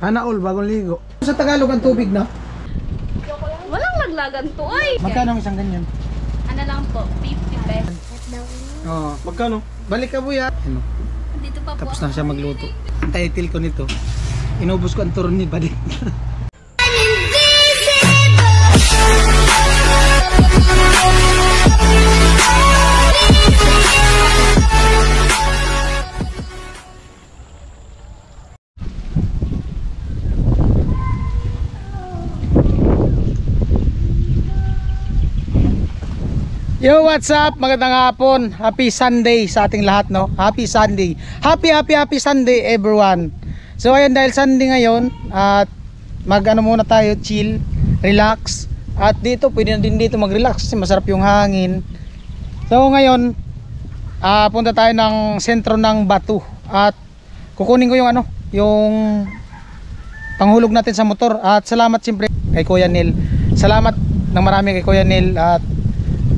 Sana all bagong ligo. Sa Tagalog ang tubig na? Walang laglagan to ay. Magkano ang isang ganyan? Ano lang po, 50 pesos. Oo. Magkano? Balik ka buya. Ano? Dito pa po. Tapos na siya magluto. Ang title ko nito, inubos ko ang turon ni Balik. Yo, what's up? Magandang hapon. Happy Sunday sa ating lahat, no? Happy Sunday. Happy Sunday, everyone. So, ayun, dahil Sunday ngayon, at mag-ano muna tayo, chill, relax. At dito, pwede na din dito mag-relax kasi masarap yung hangin. So, ngayon, punta tayo ng sentro ng Batu. At kukunin ko yung ano, yung panghulog natin sa motor. At salamat siyempre kay Kuya Neil. Salamat ng marami kay Kuya Neil. At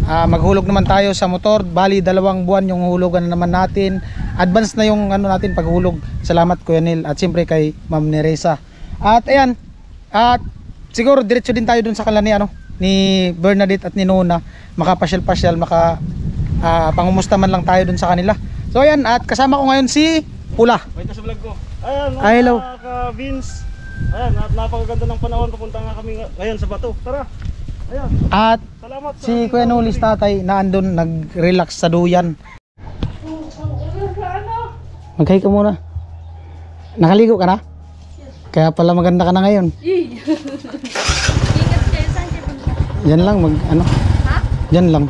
maghulog naman tayo sa motor. Bali 2 buwan yung hulugan na naman natin. Advance na yung ano natin paghulog. Salamat Kuya Neil at siyempre kay Ma'am Neresa. At ayan, at siguro diretso din tayo dun sa kanila ni Bernadette at ni Nona. Makapasyal-pasyal, pangumusta man lang tayo dun sa kanila. So ayan, at kasama ko ngayon si Pula. Wait na sa vlog ko. Ayan, hello Vince. Ayan, at napakaganda ng panahon. Papunta nga kami ngayon sa Batu. Tara. Ayan. At salamat si Kuya Nulis tatay na andun nag-relax sa duyan. Mag-hi ka muna. Nakaligo ka na? Kaya pala maganda ka na ngayon. Ingat kayo, saan kayo punta? Yan lang Ha? Yan lang.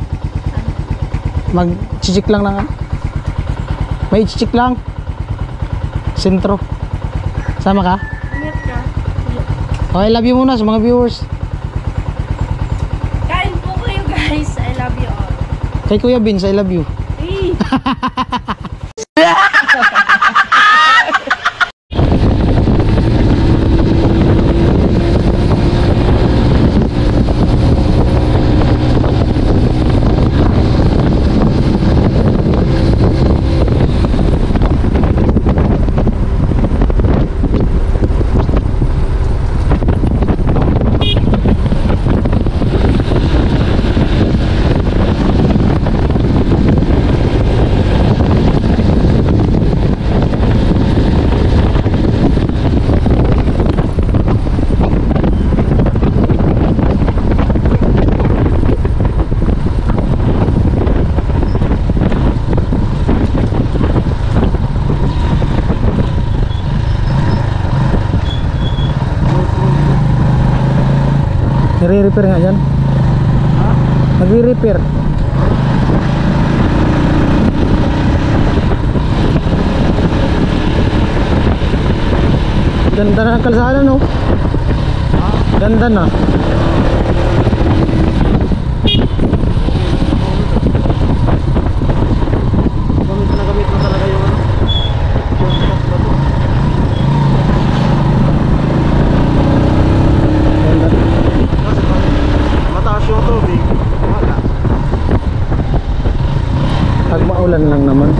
Mag-chichik lang na. May chichik lang. Sentro. Sama ka? Ingat ka. Okay, love you muna sa mga viewers. Kain po kayo guys. I love you all. Kay Kuya Vince, I love you. Nagre-repair nga yan? Ha? Nagre-repair. Ganda na ang kalsada, no? Ha? Ganda na. Gamit mo talaga yung Ganda. mataas yung tubig. Wala. Pag maulan lang naman.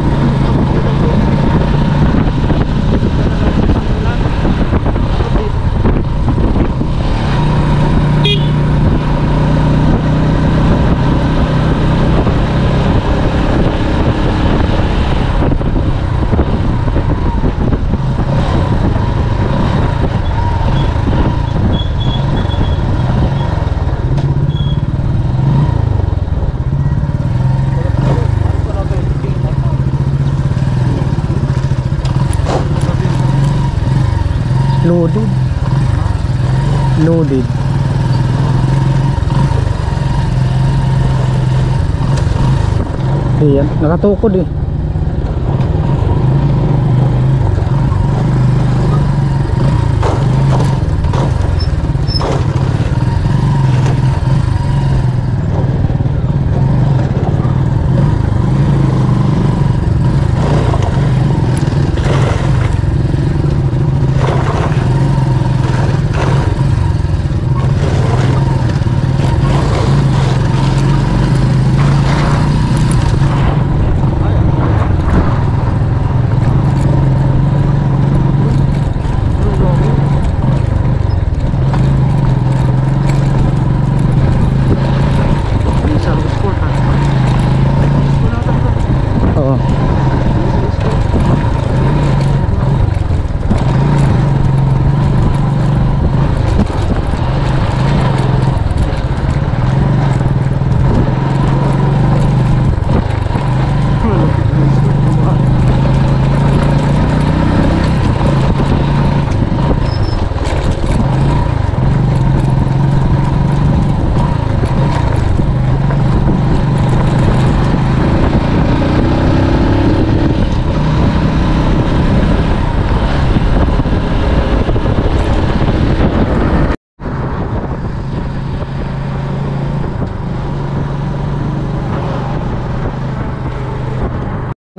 Loaded. Ayan, nakatukod eh.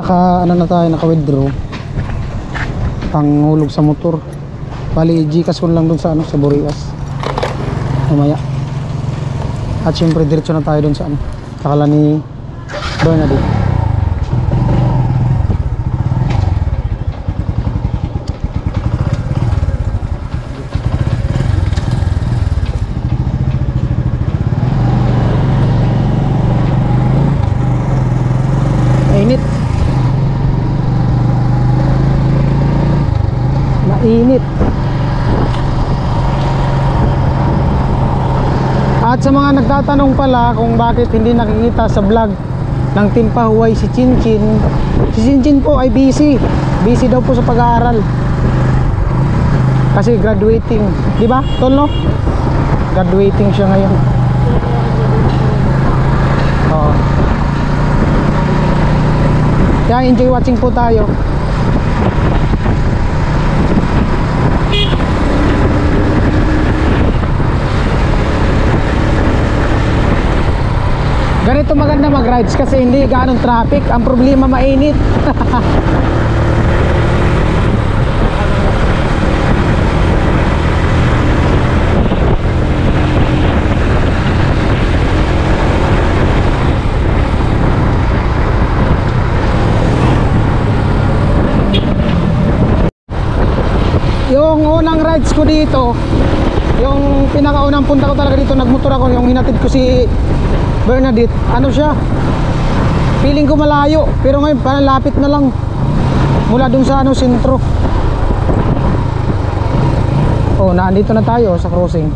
Ano na tayo, naka-withdraw. Panghulog sa motor. Bali, i-Gcash ko lang dun sa sa Burias. Mamaya. At syempre diretso na tayo dun sa Sakala ni Bernadette. Mainit. Mainit. At sa mga nagtatanong pala kung bakit hindi nakikita sa vlog ng Team Pahuway si Chinchin. Si Chinchin po ay busy. Busy daw po sa pag-aaral. Kasi graduating, di ba? Tol, no? Graduating siya ngayon. Oo. Kaya enjoy watching po tayo. Ganito maganda mag-rides kasi hindi ganong traffic. Ang problema mainit. Yung unang rides ko dito, yung pinakaunang punta ko talaga dito, nagmotor ako, yung hinatid ko si Bernadette, ano siya, feeling ko malayo, pero ngayon parang lapit na lang mula dun sa sentro. Oh, naandito na tayo sa crossing.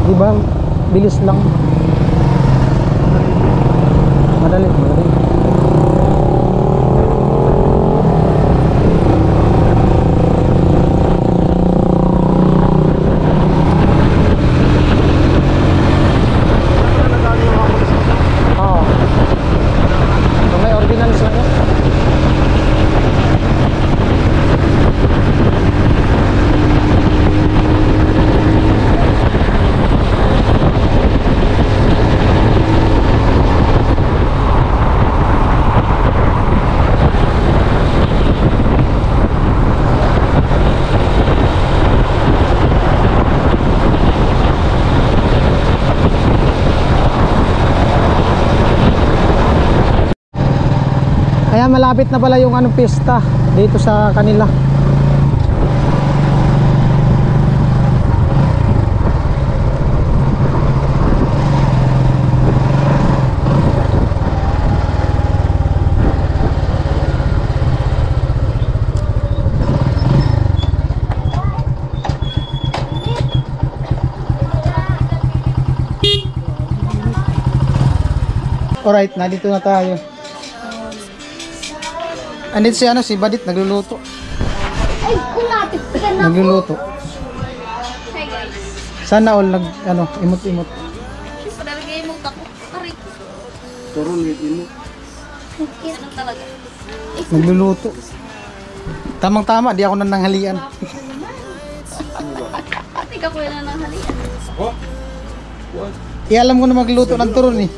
Diba? Bilis lang. Madali, madali. Kaya malapit na pala yung pista dito sa kanila. Alright, nandito na tayo. Andito si si Badit nagluluto. Ay, kulapit ka na. Nagluluto. Hi guys. Sana all imot-imot. Padalagay mo tako. Tarik. Turon imo. Ano talaga? Nagluluto. Tamang-tama, di ako nananghalian. Ate ka kuya na ng halian. Oh. What? Alam ko na magluto ng turon eh.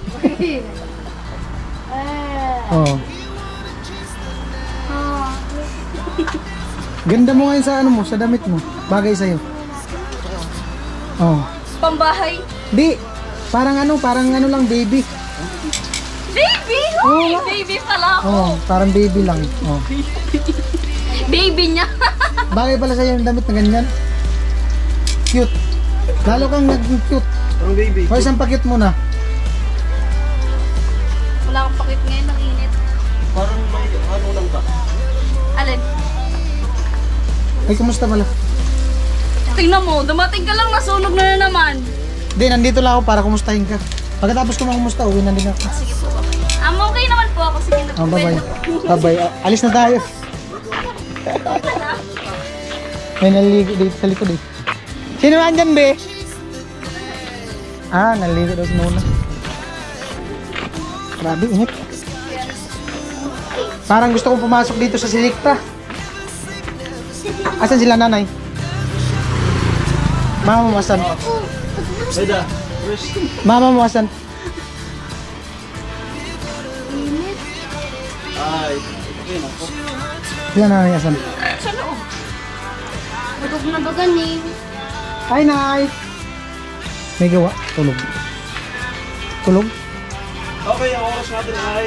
Oh. Ganda mo ngayon sa sa damit mo. Bagay sa'yo. Oh. Pambahay. Di, parang lang baby. Baby! Oo Uy, nga. baby pala ako. Oh, parang baby lang. Oh. Baby niya. Bagay pala sa'yo yung damit na ganyan. Cute. Lalo kang naging cute. Ang baby. O isang pakit mo na. Wala akong pakit ngayon, ang init. Parang may lang ka. Alin? Ay, kumusta pala? Tingnan mo, dumating ka lang, nasunog na naman. Di, nandito lang ako para kumustahin ka. Pagkatapos ko makumusta, uwi na din ako. Sige po, bye-bye. Okay naman po ako. Sige, Oh, bye-bye. Bye-bye. Alis na tayo. May naligo dito sa likod eh. Sino man dyan, be? Ah, naligo daw muna. Grabe, init. Parang gusto kong pumasok dito sa Silikta. Asan sila nanay? Mama mo asan? Eda. Mama mo asan? Ay, okay na po. Yan na asan. Sa loob. Bagog na bagan eh. Hi, Nay! May gawa. Tulog. Tulog? Okay, ang oras natin ay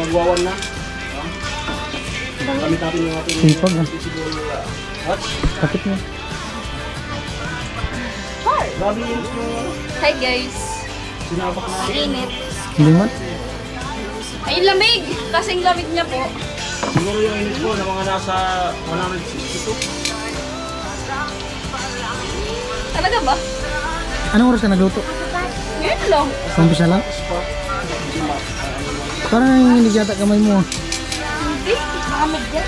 magwawan na. Gamit natin yung ating Sipag, ah. What? Kapit niya. Grabe yung Hi guys. sinabak na. Ang init. Hindi man. Ay, lamig. Kasing lamig niya po. Siguro yung init ko na mga nasa 162. Talaga ba? Anong oras ka nagluto? Ngayon lang. Umpisa lang? Parang nanginginig yata kamay mo. Hindi. Makamig yan.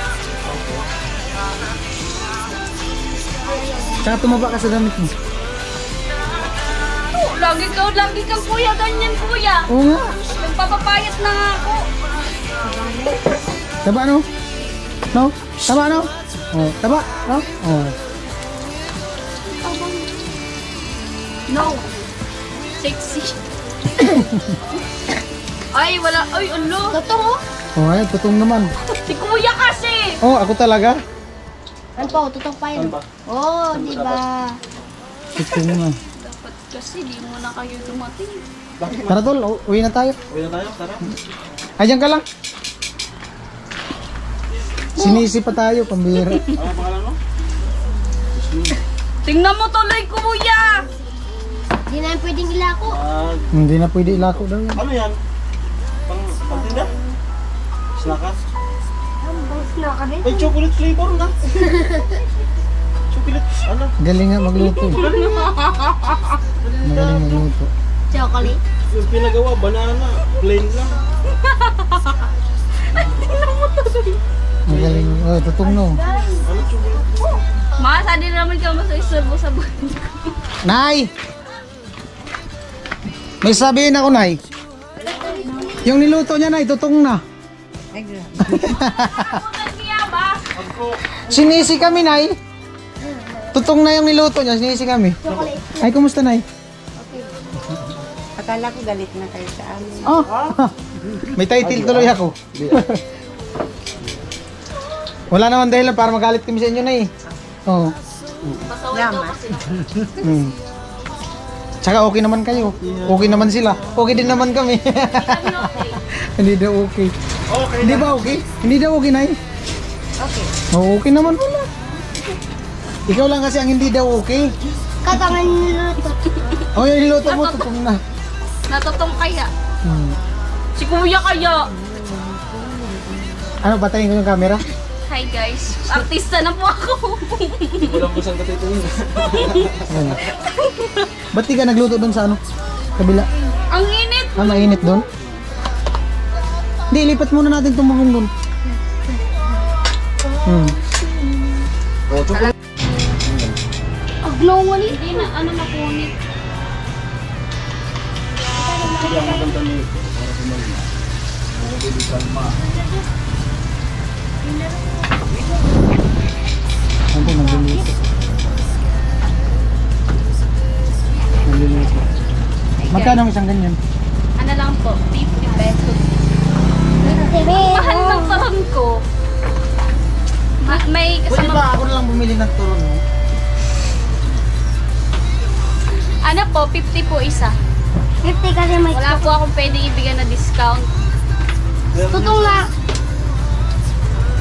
Tsaka tumaba ka sa damit mo. Oh, lagi kang kuya. Ganyan kuya. Oo nga. Nagpapapayat na nga ako. Taba no? No? Taba no? Oh, taba? No? Oh. No. Sexy. Ay, wala. Ay, ulo. Totoo? Oh, ay, tutong naman. Si kuya kasi. Oh, ako talaga. Ano po? Totoo pa yun. Oo, di ba? Tutong naman. Dapat kasi di mo na kayo dumating. Tara tol, uwi na tayo. Uwi na tayo, tara. Ayan ka lang. Sinisi pa tayo, pambira. Ano pangalan mo? Tingnan mo tuloy kuya. Di na yung pwedeng ilako. Hindi na pwede ilako daw yan. Ano yan? Pangtinda? Snakas? Bangos na ka rin. Ay, chocolate flavor na. Chocolate, ano? Galing nga magluto. Magaling magluto. Chocolate. Yung pinagawa, banana, plain lang. Magaling. Oh, tutong no. Ano chocolate? Masa din naman ka masaiserbo sa buhay. Nay! May sabihin ako, Nay. Yung niluto niya, Nay, tutong na. Niya ba? Sinisi kami, Nay. Tutong na yung niluto niya, sinisi kami. Ay, kumusta, Nay? Akala ko galit na kayo sa amin. Oh, may title tuloy ako. Wala naman dahilan para magalit kami sa inyo, Nay. Oo. Pasaway daw kasi. Hmm. Tsaka okay naman kayo. Okay naman sila. Okay din naman kami. Kami okay. Hindi daw okay. Okay. Hindi ba okay? Hindi daw okay, Nay. Okay. Oo, okay naman wala. Ikaw lang kasi ang hindi daw okay. Katangan niluto. Oh, yung niluto mo, tutong na. Natutong kaya. Hmm. Si kuya kaya. Ano, batayin ko yung camera? Hi guys. Artista na po ako. Walang busang katituin. Ano? Ba't di ka nagluto doon sa ano? Kabila? Ang init. Ah, mainit doon? Hindi, lipat muna natin itong magong doon. Hmm. Oh, chocolate. Agnongan eh. Hindi na ano mapunit. Hindi ang maganda ni para kumain. Hindi kalma. Ano po, nagluluto. Nagluluto. Magkano ang isang ganyan? Ano lang po, 50 pesos. Mahal ng taron ko. May Pwede kasama. ba ako na lang bumili ng turon mo? Ano po, 50 po isa. 50 kasi may Wala po akong pwede ibigay na discount. tutong na.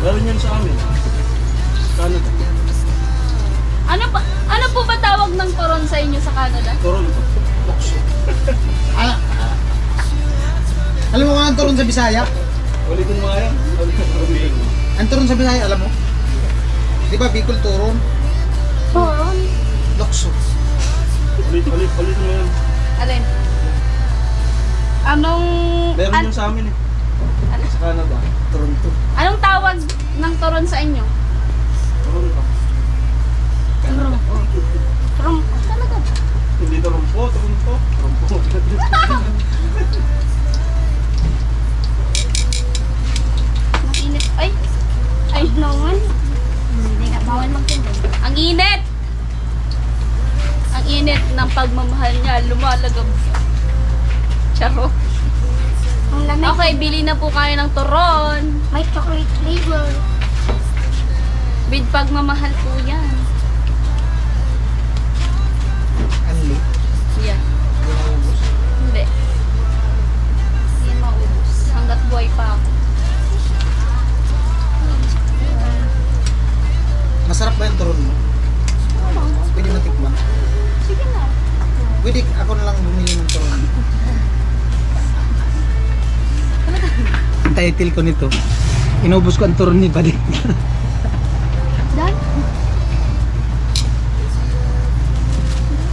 Meron yan sa amin. Canada. Ano po ba tawag ng turon sa inyo sa Canada? Toronto. Boxo. Ah, alam mo kung ang turon sa Bisaya? Ulitin mo nga yan. Ulitin mo. Ang turon sa Bisaya, alam mo? Di ba Bicol turon? Turon. Lokso. Ulit mo yan. Alin? Anong... Meron yan sa amin eh. Sa Canada. Toronto. Anong tawag ng turon sa inyo? Toronto. Trumpo. Talaga ba? Hindi Toronto. Toronto. Mainit. Ay! Ay, naman. Hindi nga, bawal magtinda. Ang init! Ang init ng pagmamahal niya, lumalagab. Charo. Ang lamig. Okay, bili na po kayo ng turon. May chocolate flavor. Bid pagmamahal po yan. Anli. Yan. Hindi. Hindi maubos. Hanggat buhay pa ako. Masarap ba yung turon mo? Pwede matikman. Sige na. Pwede ako na lang bumili ng turon. Ang title ko nito, inubos ko ang turon ni Balik. Dan?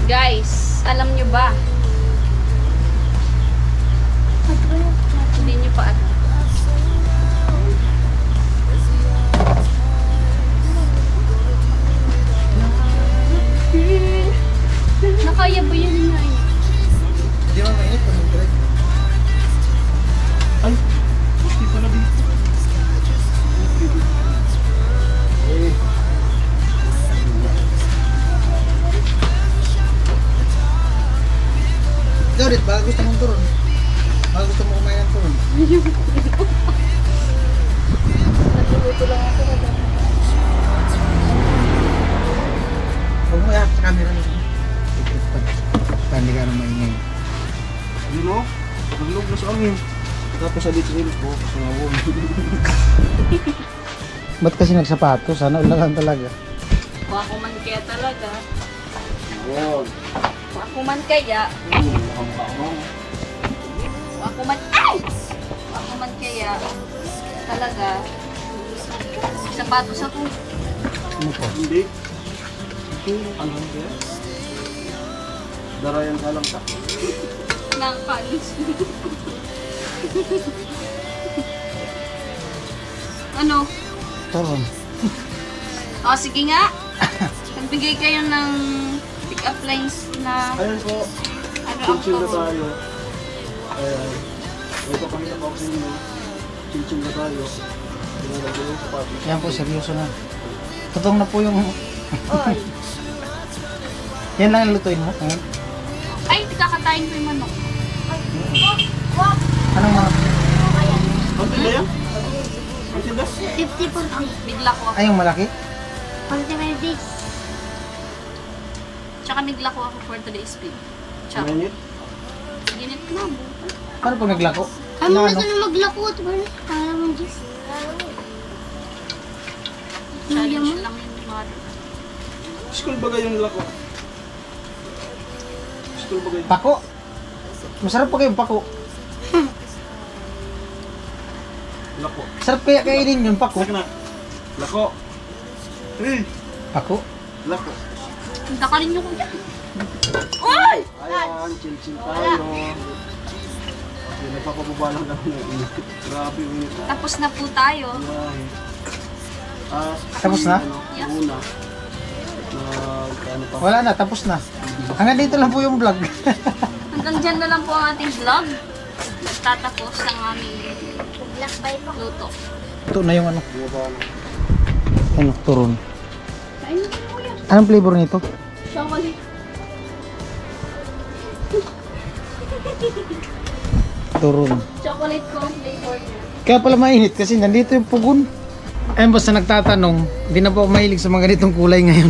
Guys, alam nyo ba? Hindi nyo pa alam. Nakaya ba yun na yun? Di ba mainit pag mag-drive? Ay, hindi pala dito. Eh. Ikaw rin, baka gusto mong turon. Baka gusto mo kumain ng turon. Huwag mo ihap sa camera nito. Tandi ka naman maingay. Hindi mo? Naglog na sa amin. Tapos sa dito rin po, kasi ngawon. Ba't kasi nagsapatos? Sana ulangan talaga. Kung ako man kaya talaga. Ngawon. Kung ako man kaya. Kung ako man. Ay! Kung ako man kaya. Talaga. Sapatos ako. Ano po? Hindi. Ano kaya? Darayan ka lang ta. Nang panis. Ano? Turon. O, sige nga. Nagbigay kayo ng pick-up lines na Ayan po. ano ang Chill na turon. tayo. Ayan. Ito kami na box ninyo. Chill na tayo. Pinalagay yung sapatos. Yan po, seryoso na. Totong na po yung... Oy. Yan lang ang lutuin mo. Ayan. Ay, kakatayin ko yung manok. Anong mga... Ang tinda yan? Ang tinda? 50 for free. Bigla ko ako. Ay, yung malaki? For 7 days. Tsaka bigla ko ako for today's speed. Tsaka, Mainit? ginit na bukas. Paano pag naglako? Ano Na na ano? ito na maglakot? Kaya mo, Jis. Challenge lang yung mga School bagay yung lako. School bagay. Pako. Masarap pa kayong pako. Lako. Sarap kaya kainin yung pako. Saka na. Lako. Eh. Pako. Lako. Dakalin nyo ko yan. Uy! Ayan, chill tayo. Okay, nagpapababa lang kami ng init. Grabe yung init. Tapos na po tayo. Ayan. Tapos na? Yeah. Una. Ano pa? Wala na, tapos na. Hanggang dito lang po yung vlog. Hanggang dyan na lang po ang ating vlog. Tatapos ang aming Naglakbay pa. luto. Ito na yung ano. Bumaba na. Ano, turon. Kain na po yan. Anong flavor nito? Chocolate. Turon. Chocolate ko ang flavor niya. Kaya pala mainit kasi nandito yung pugon. Ayun, basta nagtatanong, hindi na po ako mahilig sa mga ganitong kulay ngayon.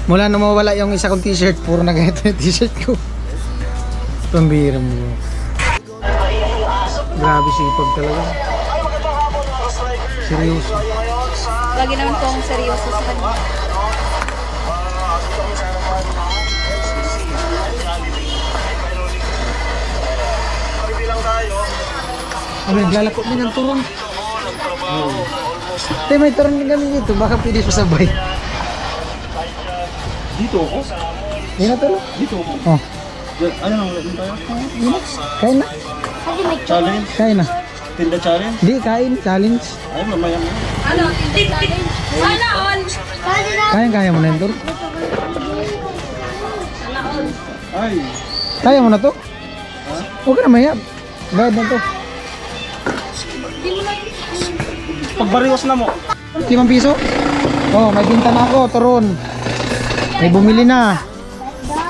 Mula na mawala yung isa kong t-shirt, puro na ganito yung t-shirt ko. Pambira mo. Grabe sipag talaga. Seryoso. Lagi naman pong seryoso sa kanya. Ano, naglalako din ng turon. Tay, may turon din kami dito, baka pwede pasabay. Dito ako? Yan na turon. Dito ako? Oh, Ano nang ulit tayo? kain na. Kasi may Challenge? Kain na. Tinda challenge? Di, kain, challenge. Ay, mamaya mo. Ano? Hindi challenge. Sana all! Kali na. Kaya mo na yung turon. Sana all. Ay. Kaya mo na to? Huwag ka na mayab. Bayad na to. Pagbariwas na mo. 5 piso? Oh, may binta na ako, turon. May bumili na.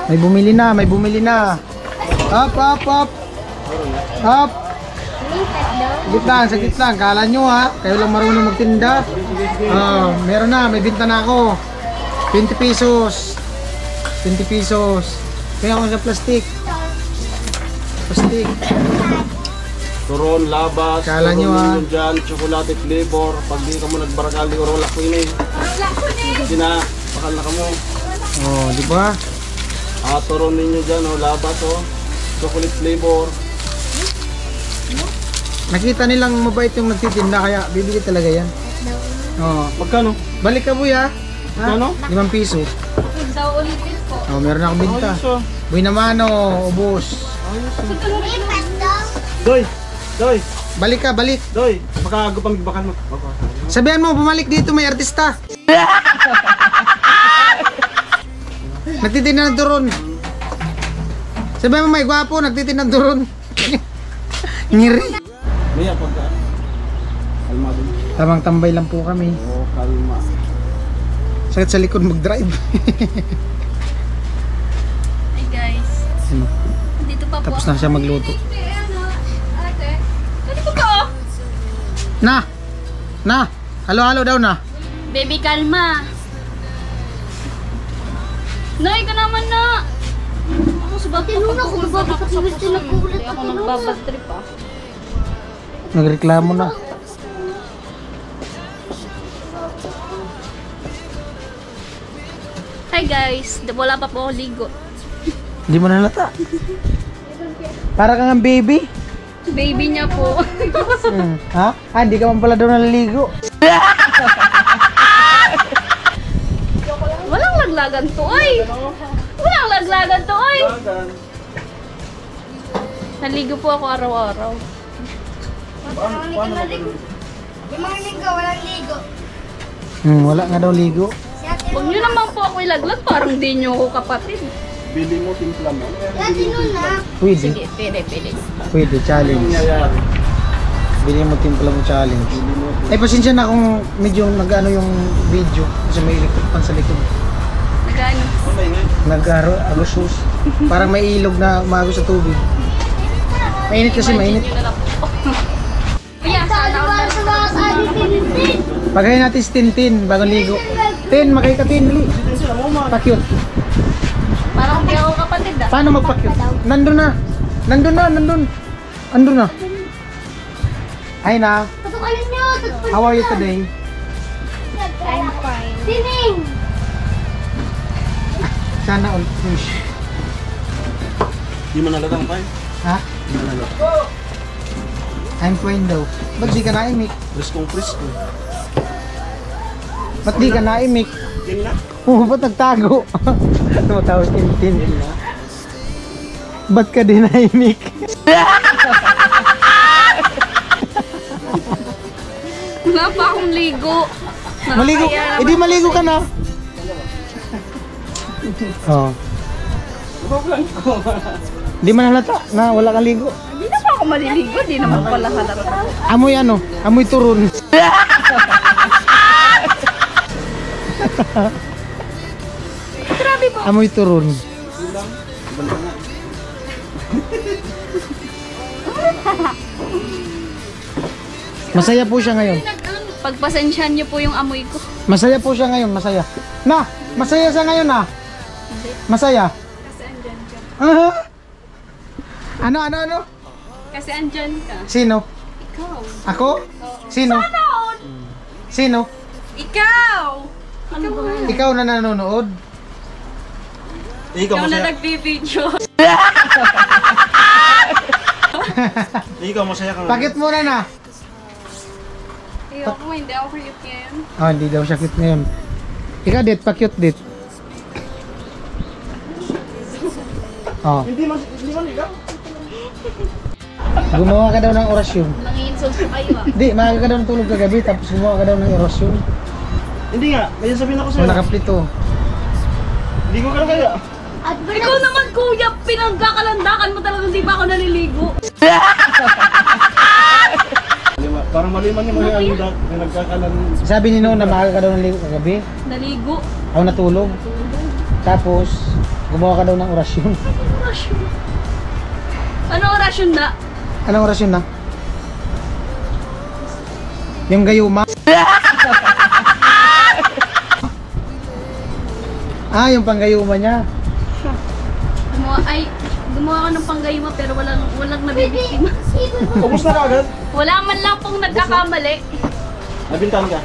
May bumili na, may bumili na. Up, up, up. Up! Sagit lang. Kala nyo ha, kayo lang marunong magtinda. Meron na, may binta na ako. 20 pesos. 20 pesos. Kaya ako sa plastic. Plastic. Turon, labas, Kala nyo, turon ninyo dyan, chocolate flavor. Pag di ka mo nagbarakali, orola ko yun eh. Hindi na, bakal na ka mo. Oh, di ba? Turon ninyo dyan, labas chocolate flavor. Nakita nilang mabait yung nagtitinda kaya bibili talaga yan. Oh, Magkano? balik ka buya. Magkano? 5 piso. Daw ulitin po. Oh, meron akong binta. Ayos Buy naman ubos. Doy! Doy! Balik ka, balik. Doy! Makagupang bakal mo. Sabihan mo, bumalik dito, may artista. Nagtitinda ng turon. Sabihan mo, may gwapo, nagtitinda ng turon. Ngiri. Maya pagka. Kalma din. Tamang tambay lang po kami. Kalma. Sakit sa likod mag-drive. Hey guys. Ano? Dito pa po. Tapos na siya magluto. Ate. Dito pa. Na! Halo-halo daw na. Baby, kalma. Nay, ka naman na. Ako sa bato. Tinuna ko, babae kasi gusto nagkukulit Ako nagbabad trip ah. Nagreklamo na. Hi guys. Wala pa po ako ligo. Hindi mo nalata. Para kang ang baby. Baby niya po. Ha? Hindi ka man pala daw naliligo. Walang laglagan to, oy. Walang laglagan to, oy. Naligo po ako araw-araw. Yung mga linggo, walang ligo. Wala nga daw ligo. Huwag niyo naman po ako ilaglag. Parang di niyo ako kapatid. Bili mo, timpla mo. Yan, tinuna. Pwede. Sige, pwede. Pwede, challenge. Nangyayari. Bili mo timpla mo challenge. Ay, pasensya na kung medyo nag-ano yung video. Kasi may likod pan sa likod. Nagano? Nag-agusos. Parang may ilog na umagos sa tubig. Mainit kasi, mainit. Imagine niyo na lang po. Kuya, sana ako na. Sa mga kalitin. Pagkain natin si Tintin, bagong ligo. Tin, makay ka Tin, li. Pakyut. Parang di ako kapatid ah. Paano magpakyut? Nandun na. Andun na. Ay na, Patukalin nyo. how are you today? I'm fine. Tining. Sana all fish. Di mo nalatang pa eh. Ha? I'm fine daw. Ba't di ka naimik? Friskong frisko. Ba't di ka naimik? Yun na. Ba't nagtago? Tumatawas Tintin. Ba't ka din naimik? Wala pa akong ligo. Maligo. Hindi maligo ka na. Oh. Di man halata na wala kang ligo. Hindi na pa ako maliligo. Di naman pala halata. Amoy ano? Amoy turun. Grabe po. Amoy turun. Masaya po siya ngayon. Pagpasensyahan niyo po yung amoy ko. Masaya po siya ngayon, masaya. Na, masaya siya ngayon na. Masaya. Kasi andyan ka. Aha. Ano? Kasi andyan ka. Sino? Ikaw. Ako? Sino? Sino? Ikaw! Ano ba? Ikaw na nanonood? Ikaw Ikaw na masaya. nagbibideo. Ikaw masaya ka. Pakit muna na. Ayoko, hindi ako cute ngayon. Oh, hindi daw siya cute ngayon. Ikaw dit, pa-cute dit. Oh, Hindi man ikaw. gumawa ka daw ng orasyon. Nangi-insult ko kayo ah. Di, maaga ka daw ng tulog kagabi, tapos gumawa ka daw ng orasyon. Hindi nga. May sabihin ako O, sa'yo. nakaplito. Hindi ko ka na kaya. At Ikaw naman kuya, pinagkakalandakan mo talagang di pa ako naliligo. Parang maliman yung mga alundak na nagkakalan. Sabi ni Noon na maaga ka daw ng ligo kagabi. Naligo. Ako natulog. Tapos, gumawa ka daw ng orasyon. Ano oras yun na? Anong oras yun na? Yung gayuma? Ah, yung panggayuma niya. Gumawa ako ng panggayuma pero walang nabibiktima. Ubus na agad. Wala man lang pong nagkakamali. Nabintan ka.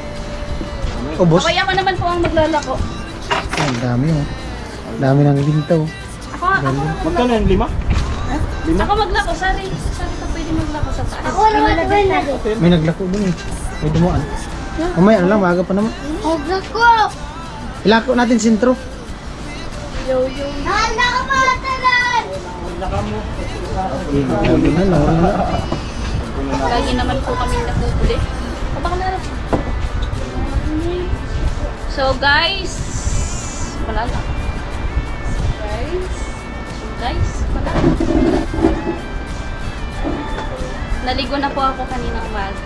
Ubos? Okay, ako naman po ang maglalako. Ay, ang dami oh. Dami ng bintaw. Ako Magkano yan? 5? Ako maglako, sorry. Sorry ka pwede maglako sa taas. Ako naman na. May naglako dun eh. May dumuan. Mamaya ano lang, maaga pa naman. Huwag ko. Ilako natin sintro. Yo. Handa ka pa, talan. Lagi naman po kami napupuli. So guys, wala lang. Guys, wala lang. Naligo na po ako kaninang umaga.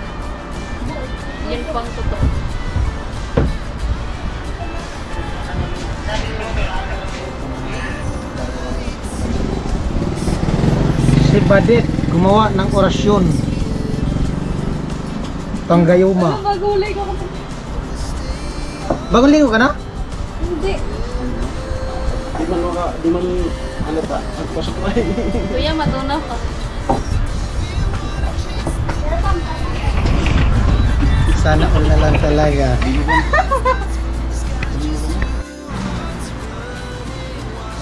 Yun po ang totoo. Si Badet gumawa ng orasyon. Panggayuma. Bagong ligo ko. Bagong ligo ka na? Hindi. Di man halata. Agpasok na Kuya, matunaw ka. Sana all na lang talaga.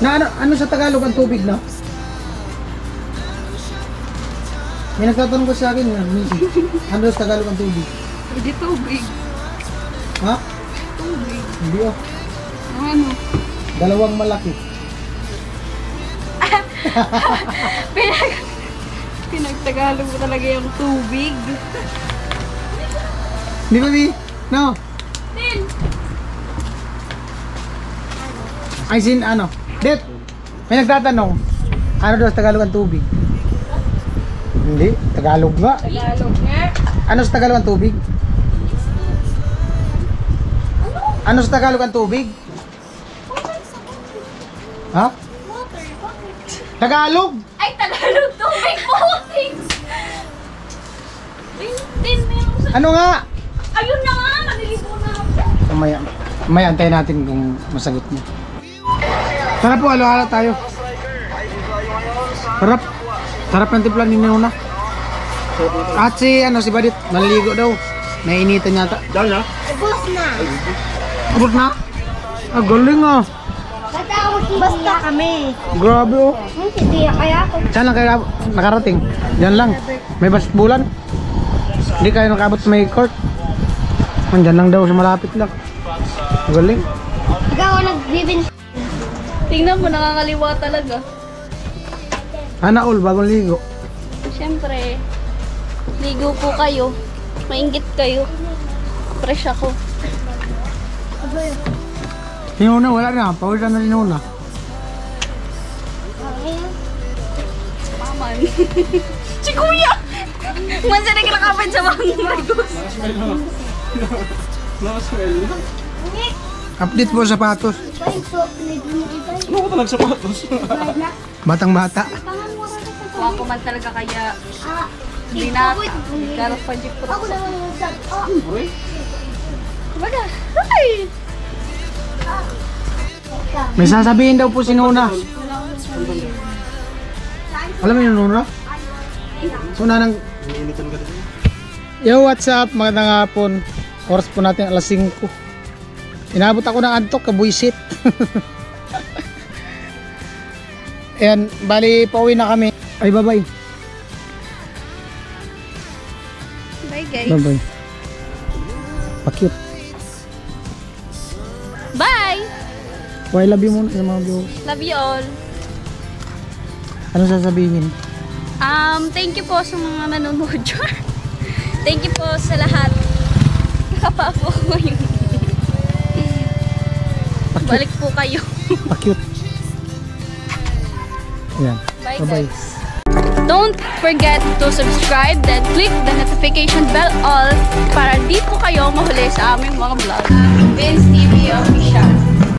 Na ano sa Tagalog ang tubig na? May nagtatanong ko sa akin nga, ano sa Tagalog ang tubig? Hindi tubig. Ha? Tubig. Hindi oh. Ano? Dalawang malaki. Pinagtagalog mo talaga yung tubig. Di ba, Bi? No? Tin! Ay, ano? Det! May nagtatanong, ano daw sa Tagalog ang tubig? Hindi, Tagalog nga. Tagalog nga. Ano sa Tagalog ang tubig? Ano sa Tagalog ang tubig? Ha? Tagalog? Ay, Tagalog tubig po! Tin, meron sa... Ano nga? Ayun na nga! Naliligo na ako. May antayin natin kung masagot niya. Tara po, halo-halo tayo. Sarap ng timpla ni Nuna. At si Badit, naliligo daw. Nainitan yata. Dahil na? Ubus na. Abot na? Ah, galing ah. Basta kami. Grabe oh. Hindi kaya ako. Saan lang kayo nakarating? Diyan lang. May basketbulan. Hindi kayo nakabot sa may court. Diyan lang daw sa malapit lang. Galing. Ikaw ang nagbibin. Tingnan mo, nakakaliwa talaga. Ana all, bagong ligo. Siyempre, ligo po kayo. Maingit kayo. Fresh ako. Nuna, wala na. Pawisan na ni Nuna. Paman. Si Kuya! Mansa na kinakapin sa mga margos. Nakasmell. Update po sa sapatos. Ano ko talaga sapatos? Batang bata. Kuha ko man talaga kaya binata. Garot pa jeep ko. Ako naman yung sab. Baga. Ay! May sasabihin daw po si Nuna. Alam mo yung Nuna? Nuna ng... Iniinitan ka rin. Yo, what's up? Magandang hapon. Oras po natin alas 5. Inabot ako ng antok, kabuisit. Ayan, bali pauwi na kami. Ay, bye-bye. Bye guys. Bye-bye. Pa-cute. Bye! Why love you muna sa mga viewers. Love you all. Ano sasabihin? Thank you po sa mga nanonood dyan. Thank you po sa lahat. Kakapa po ko yung... Balik po kayo. Pa-cute. Ayan. Bye Bye-bye. guys. Don't forget to subscribe then click the notification bell all para di po kayo mahuli sa aming mga vlog. Vince TV Official.